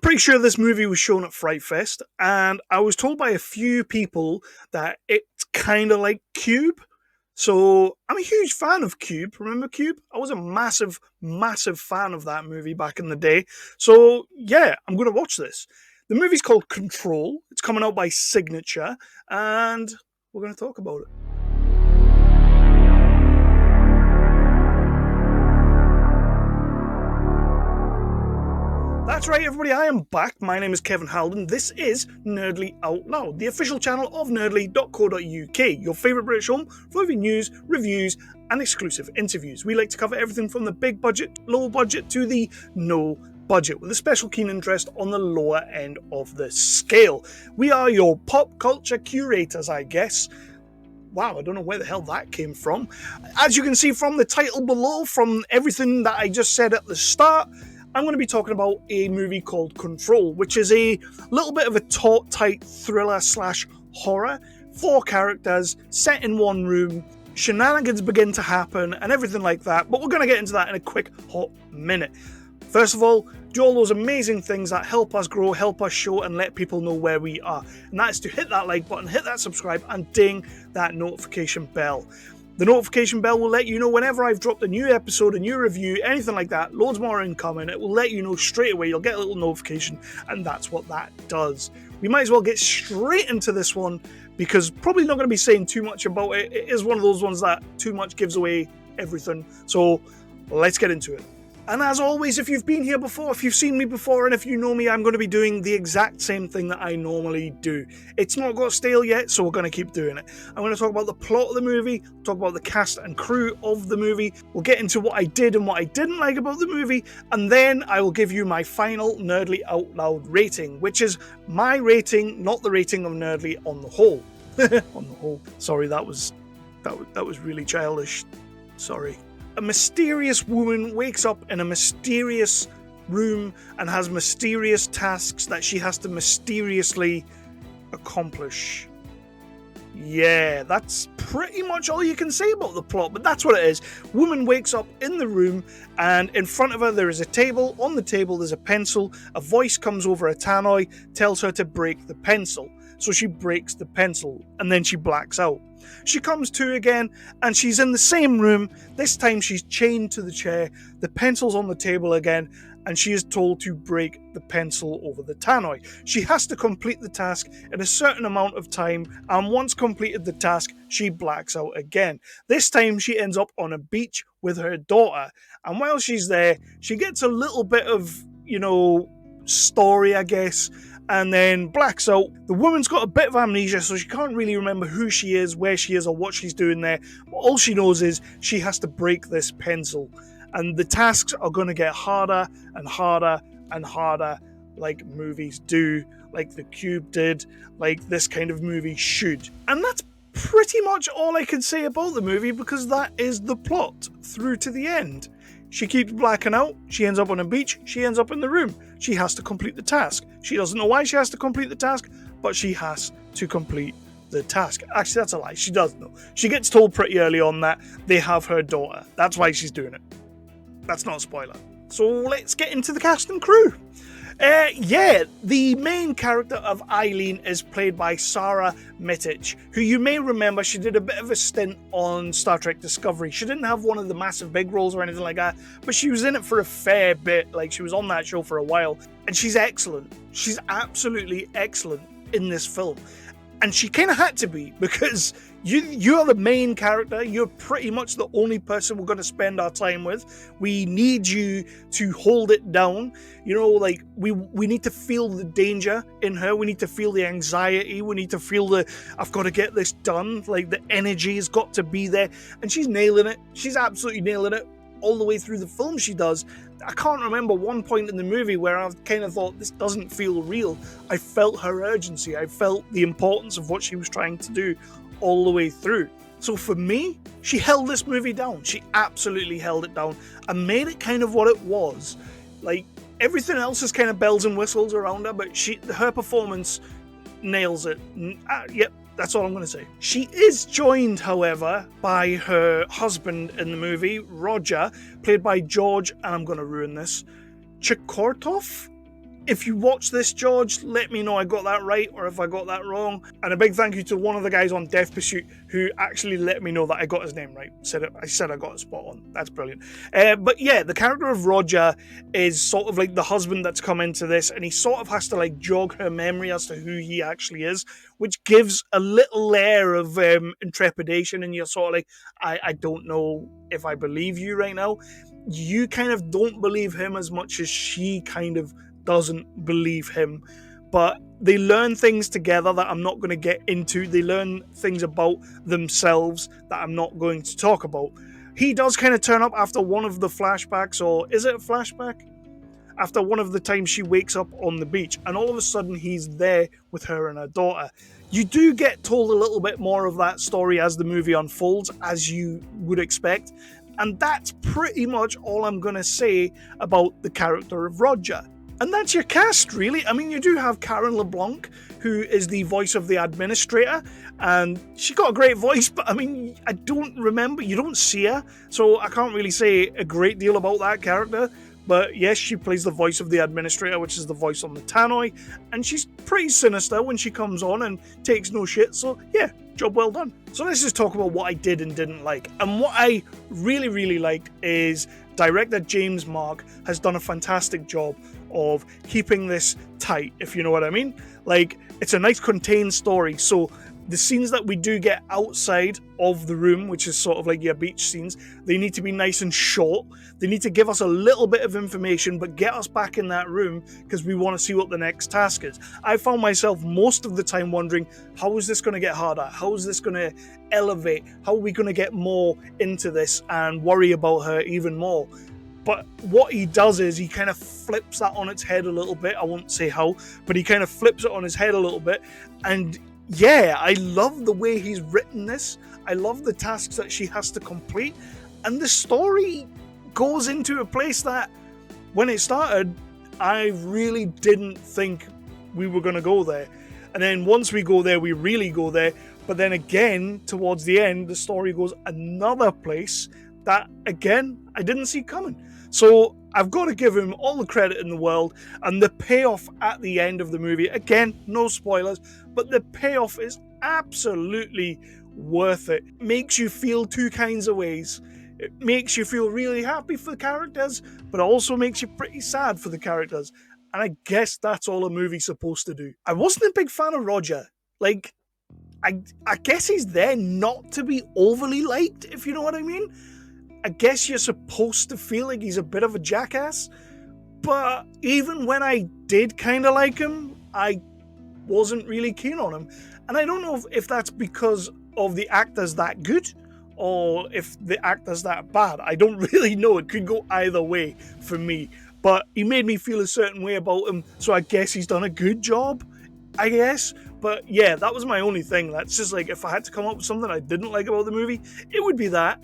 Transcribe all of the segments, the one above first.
pretty sure this movie was shown at Fright Fest, and I was told by a few people that it's kind of like Cube. So I'm a huge fan of Cube. Remember Cube? I was a massive, massive fan of that movie back in the day. So yeah, I'm going to watch this. The movie's called Control. It's coming out by Signature, and we're going to talk about it. That's right, everybody, I am back. My name is Kevin Halden. This is Nerdly Out Loud, the official channel of nerdly.co.uk, your favourite British home for movie news, reviews, and exclusive interviews. We like to cover everything from the big budget, low budget, to the no budget, with a special keen interest on the lower end of the scale. We are your pop culture curators, I guess. Wow, I don't know where the hell that came from. As you can see from the title below, from everything that I just said at the start, I'm going to be talking about a movie called Control, which is a little bit of a taut-tight thriller / horror. 4 characters, set in one room, shenanigans begin to happen, and everything like that, but we're going to get into that in a quick, hot minute. First of all, do all those amazing things that help us grow, help us show, and let people know where we are. And that is to hit that like button, hit that subscribe, and ding that notification bell. The notification bell will let you know whenever I've dropped a new episode, a new review, anything like that, loads more incoming. It will let you know straight away. You'll get a little notification, and that's what that does. We might as well get straight into this one, because probably not going to be saying too much about it. It is one of those ones that too much gives away everything. So let's get into it. And as always, if you've been here before, if you've seen me before, and if you know me, I'm going to be doing the exact same thing that I normally do. It's not got stale yet, so we're going to keep doing it. I'm going to talk about the plot of the movie, talk about the cast and crew of the movie, we'll get into what I did and what I didn't like about the movie, and then I will give you my final Nerdly Out Loud rating, which is my rating, not the rating of Nerdly on the whole. On the whole. Sorry, that was really childish. Sorry. A mysterious woman wakes up in a mysterious room and has mysterious tasks that she has to mysteriously accomplish. Yeah, that's pretty much all you can say about the plot, but that's what it is. Woman wakes up in the room, and in front of her there is a table. On the table there's a pencil. A voice comes over a tannoy, tells her to break the pencil. So she breaks the pencil, and then she blacks out. She comes to again, and she's in the same room. This time she's chained to the chair, the pencil's on the table again, and she is told to break the pencil over the tannoy. She has to complete the task in a certain amount of time, and once completed the task, she blacks out again. This time she ends up on a beach with her daughter, and while she's there, she gets a little bit of, story, I guess, and then blacks out. The woman's got a bit of amnesia, so she can't really remember who she is, where she is, or what she's doing there. But all she knows is she has to break this pencil. And the tasks are going to get harder and harder and harder, like movies do, like The Cube did, like this kind of movie should. And that's pretty much all I can say about the movie, because that is the plot through to the end. She keeps blacking out, she ends up on a beach, she ends up in the room. She has to complete the task. She doesn't know why she has to complete the task, but she has to complete the task. Actually, that's a lie. She does know. She gets told pretty early on that they have her daughter. That's why she's doing it. That's not a spoiler. So let's get into the cast and crew. The main character of Eileen is played by Sara Mitich, who you may remember, she did a bit of a stint on Star Trek Discovery. She didn't have one of the massive big roles or anything like that, but she was in it for a fair bit. Like, she was on that show for a while, and she's excellent. She's absolutely excellent in this film. And she kind of had to be, because you're the main character. You're pretty much the only person we're going to spend our time with. We need you to hold it down. We need to feel the danger in her. We need to feel the anxiety. We need to feel I've got to get this done. Like, the energy has got to be there. And she's nailing it. She's absolutely nailing it all the way through the film. She does. I can't remember one point in the movie where I've kind of thought, this doesn't feel real. I felt her urgency. I felt the importance of what she was trying to do all the way through. So for me, she held this movie down. She absolutely held it down and made it kind of what it was. Like, everything else is kind of bells and whistles around her, but her performance nails it. Yep, that's all I'm going to say. She is joined, however, by her husband in the movie, Roger, played by George, and I'm going to ruin this, Tchortov? If you watch this, George, let me know I got that right or if I got that wrong. And a big thank you to one of the guys on Death Pursuit who actually let me know that I got his name right. I said I got it spot on. That's brilliant. But yeah, the character of Roger is sort of like the husband that's come into this, and he sort of has to like jog her memory as to who he actually is, which gives a little layer of intrepidation, and you're sort of like, I don't know if I believe you right now. You kind of don't believe him as much as she kind of doesn't believe him, but they learn things together that I'm not going to get into. They learn things about themselves that I'm not going to talk about. He does kind of turn up after one of the flashbacks, or is it a flashback? After one of the times she wakes up on the beach, and all of a sudden he's there with her and her daughter. You do get told a little bit more of that story as the movie unfolds, as you would expect, and that's pretty much all I'm going to say about the character of Roger. And that's your cast, really. I mean, you do have Karen LeBlanc, who is the voice of the administrator, and she got a great voice, but I mean, I don't remember, you don't see her, so I can't really say a great deal about that character. But yes, she plays the voice of the administrator, which is the voice on the tannoy, and she's pretty sinister when she comes on and takes no shit, so yeah, job well done. So let's just talk about what I did and didn't like. And what I really, really liked is director James Mark has done a fantastic job of keeping this tight, if you know what I mean. Like, it's a nice contained story, so the scenes that we do get outside of the room, which is sort of like your beach scenes, they need to be nice and short. They need to give us a little bit of information, but get us back in that room because we want to see what the next task is. I found myself most of the time wondering, how is this going to get harder? How is this going to elevate? How are we going to get more into this and worry about her even more? But what he does is he kind of flips that on its head a little bit. I won't say how, but he kind of flips it on his head a little bit. And yeah, I love the way he's written this. I love the tasks that she has to complete. And the story goes into a place that, when it started, I really didn't think we were going to go there. And then once we go there, we really go there. But then again, towards the end, the story goes another place that, again, I didn't see coming. So I've got to give him all the credit in the world, and the payoff at the end of the movie, again, no spoilers, but the payoff is absolutely worth it. It makes you feel two kinds of ways. It makes you feel really happy for the characters, but also makes you pretty sad for the characters. And I guess that's all a movie's supposed to do. I wasn't a big fan of Roger. Like, I guess he's there not to be overly liked, if you know what I mean. I guess you're supposed to feel like he's a bit of a jackass, but even when I did kind of like him, I wasn't really keen on him. And I don't know if that's because of the actor's that good, or if the actor's that bad. I don't really know. It could go either way for me. But he made me feel a certain way about him, so I guess he's done a good job, I guess. But yeah, that was my only thing. That's just like, if I had to come up with something I didn't like about the movie, it would be that.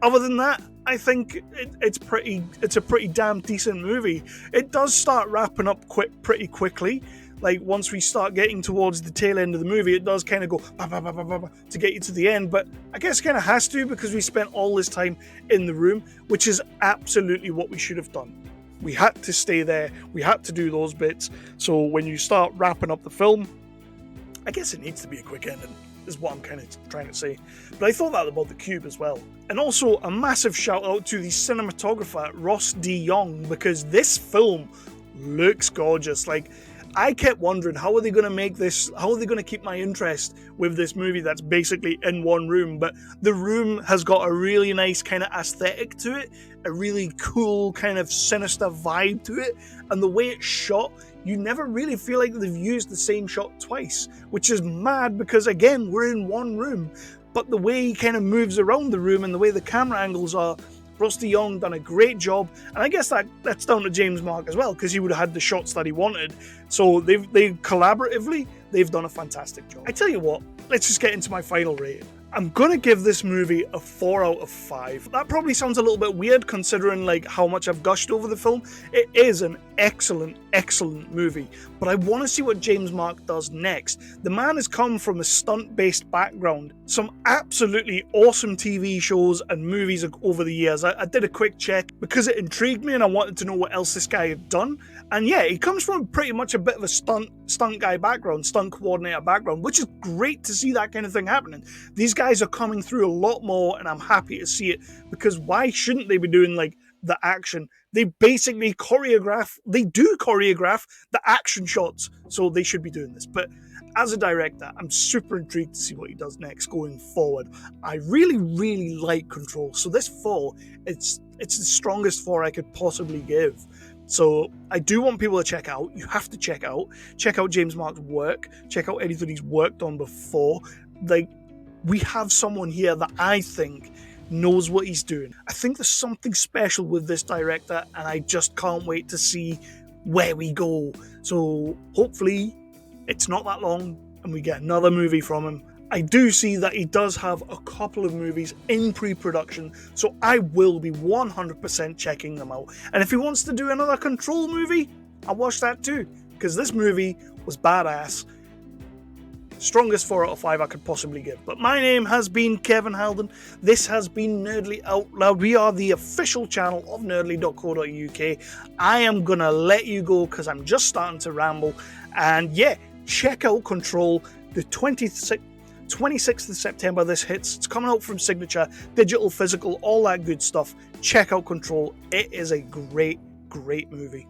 Other than that, I think it's a pretty damn decent movie. It does start wrapping up pretty quickly. Like, once we start getting towards the tail end of the movie, it does kind of go bah, bah, bah, bah, bah, bah, to get you to the end. But I guess it kind of has to, because we spent all this time in the room, which is absolutely what we should have done. We had to stay there. We had to do those bits. So when you start wrapping up the film, I guess it needs to be a quick ending, is what I'm kind of trying to say. But I thought that about The Cube as well. And also a massive shout out to the cinematographer, Ross De Jong, because this film looks gorgeous. Like, I kept wondering, how are they going to make this, how are they going to keep my interest with this movie that's basically in one room? But the room has got a really nice kind of aesthetic to it, a really cool kind of sinister vibe to it, and the way it's shot, you never really feel like they've used the same shot twice, which is mad because, again, we're in one room. But the way he kind of moves around the room and the way the camera angles are, Ross De Jong done a great job, and I guess that's down to James Mark as well, because he would have had the shots that he wanted. So they collaboratively, they've done a fantastic job. I tell you what, let's just get into my final rating. I'm gonna give this movie a 4 out of 5. That probably sounds a little bit weird considering like how much I've gushed over the film. It is an excellent, excellent movie, but I want to see what James Mark does next. The man has come from a stunt-based background, some absolutely awesome TV shows and movies over the years. I did a quick check because it intrigued me and I wanted to know what else this guy had done. And yeah, he comes from pretty much a bit of a stunt guy background, stunt coordinator background, which is great to see that kind of thing happening. These guys are coming through a lot more and I'm happy to see it, because why shouldn't they be doing like the action? They basically choreograph the action shots, so they should be doing this. But as a director, I'm super intrigued to see what he does next going forward. I really, really like Control, so this 4, it's the strongest 4 I could possibly give. So I do want people to check out. You have to check out James Mark's work, check out anything he's worked on before. Like, we have someone here that I think knows what he's doing. I think there's something special with this director, and I just can't wait to see where we go. So hopefully it's not that long and we get another movie from him. I do see that he does have a couple of movies in pre-production, so I will be 100% checking them out. And if he wants to do another Control movie, I'll watch that too, because this movie was badass. Strongest 4 out of 5 I could possibly give. But my name has been Kevin Halden. This has been Nerdly Out Loud. We are the official channel of nerdly.co.uk. I am going to let you go because I'm just starting to ramble. And yeah, check out Control. The 26th of September this hits. It's coming out from Signature, digital, physical, all that good stuff. Check out Control. It is a great, great movie.